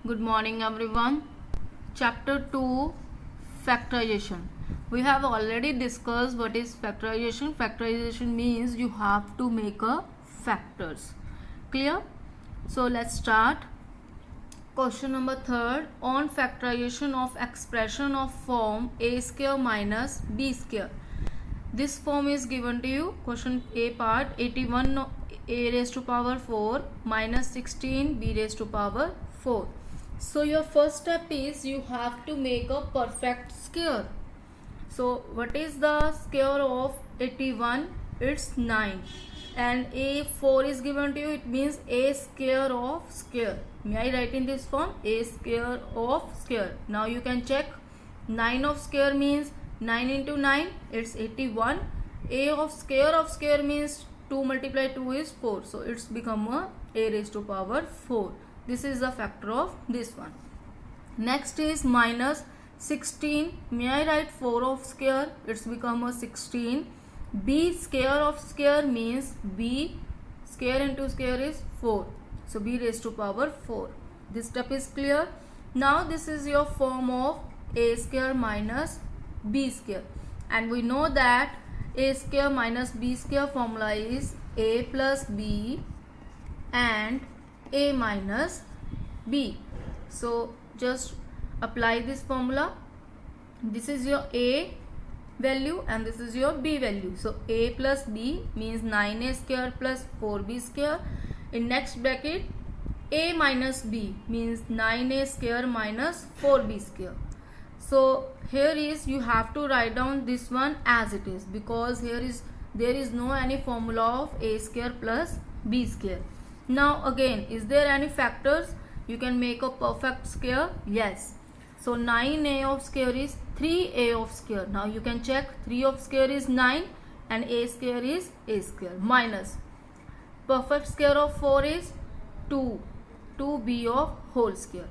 Good morning everyone. Chapter 2, Factorization. We have already discussed what is factorization. Factorization means you have to make a factors. Clear? So let's start. Question number 3. On factorization of expression of form a square minus b square. This form is given to you. Question A part 81 a raised to power 4 minus 16 b raised to power 4. So your first step is you have to make a perfect square. So what is the square of 81? It's 9. And a4 is given to you. It means a square of square. May I write in this form? A square of square. Now you can check. 9 of square means 9 into 9. It's 81. A of square means 2 multiply 2 is 4. So it's become a raised to power 4. This is the factor of this one. Next is minus 16. May I write 4 of square? It's become a 16. B square of square means b square into square is 4. So b raised to power 4. This step is clear. Now this is your form of a square minus b square. And we know that a square minus b square formula is a plus b and a minus b. So just apply this formula. This is your a value and this is your b value. So a plus b means 9a square plus 4b square. In next bracket a minus b means 9a square minus 4b square. So here is you have to write down this one as it is, because there is no any formula of a square plus b square. Now again, is there any factors? You can make a perfect square. Yes. So 9a of square is 3a of square. Now you can check. 3 of square is 9 and a square is a square minus perfect square of 4 is 2. 2b of whole square.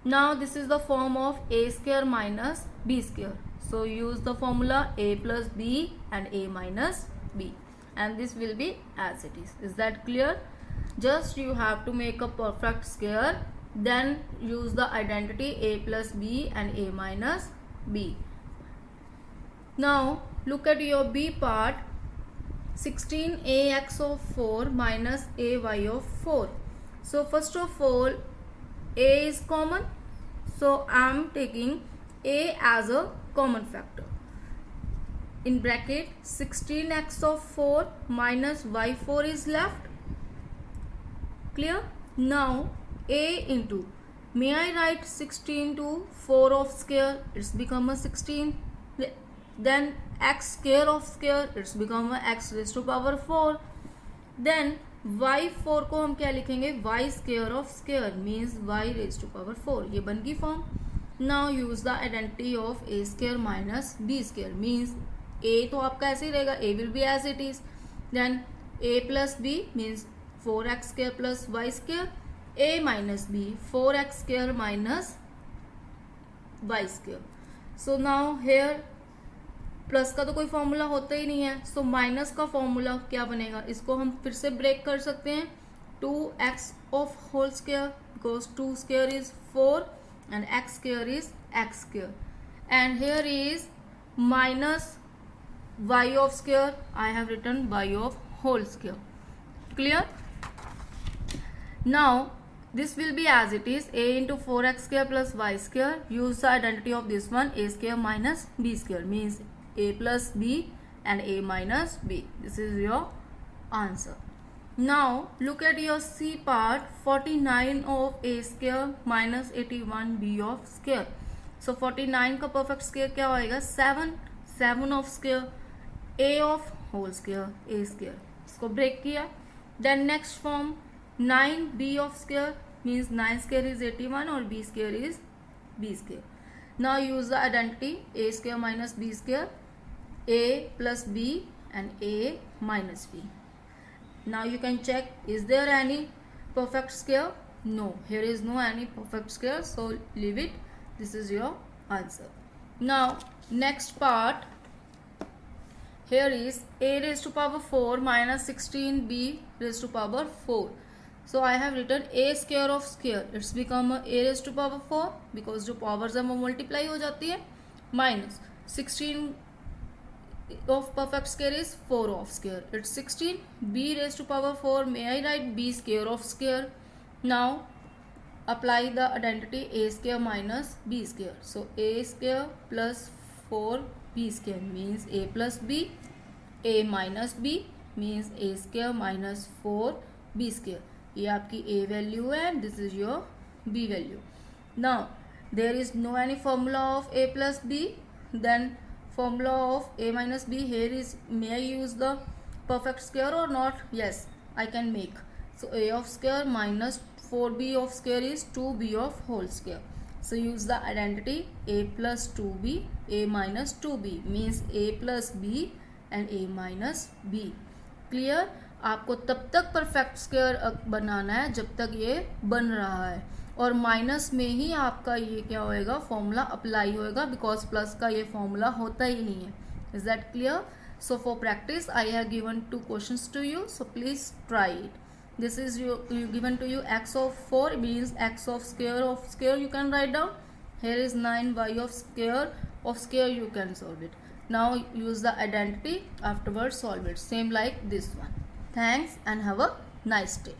Now this is the form of a square minus b square. So use the formula a plus b and a minus b, and this will be as it is. Is that clear? Just you have to make a perfect square, then use the identity a plus b and a minus b. Now look at your b part. 16ax of 4 minus ay of 4. So first of all, a is common, so I am taking a as a common factor. In bracket 16x of 4 minus y4 is left. Clear? Now a into, may I write 16 to 4 of square? It's become a 16. Then x square of square, it's become a x raised to power 4. Then y4 को हम क्या लिखेंगे? y square of square means y raised to power 4. ये बन गई form. Now use the identity of a square minus b square means a तो आपका ऐसे ही रहेगा, a will be as it is. Then a plus b means 4x square plus y square. a minus b 4x square minus y square. So now here plus का तो कोई formula होता ही नहीं है, सो माइनस का formula क्या बनेगा? इसको हम फिर से ब्रेक कर सकते हैं. 2x of whole square, because 2 square is 4 and x square is x square, and here is minus y of square. I have written y of whole square. Clear? Now this will be as it is, a into 4x square plus y square. Use the identity of this one, a square minus b square means a plus b and a minus b. This is your answer. Now look at your c part. 49 of a square minus 81 b of square. So 49 का perfect square क्या होएगा? 7. 7 of square, a of whole square, a square. इसको break किया. Then next form 9 b of square means 9 square is 81 or b square is b square. Now use the identity a square minus b square, a plus b and a minus b. Now you can check, is there any perfect square? No, here is no any perfect square, so leave it. This is your answer. Now next part, here is a raised to power 4 minus 16b raised to power 4. So I have written a square of square, it's become a raised to power 4 because जो powers है वो multiply हो जाती है, minus 16 of perfect square is 4 of square, it's 16. b raised to power 4, may I write b square of square. Now apply the identity a square minus b square. So a square plus 4b square means a plus b, a minus b means a square minus 4b square. ये आपकी a value है and this is your b value. Now there is no any formula of a plus b, then formula of a minus b here is, may I use the perfect square or not? Yes, I can make. So a of square minus 4b of square is 2b of whole square. So use the identity a plus 2b, a minus 2b means a plus b and a minus b. Clear? आपको तब तक perfect square बनाना है जब तक ये बन रहा है, और माइनस में ही आपका ये क्या होएगा, फॉर्मूला अप्लाई होएगा, बिकॉज प्लस का ये फॉर्मूला होता ही नहीं है. Is that clear? So for practice I have given 2 questions to you, so please try it. This is you given to you x of 4 means x of square you can write down. Here is 9 y of square you can solve it. Now use the identity, afterwards solve it same like this one. Thanks and have a nice day.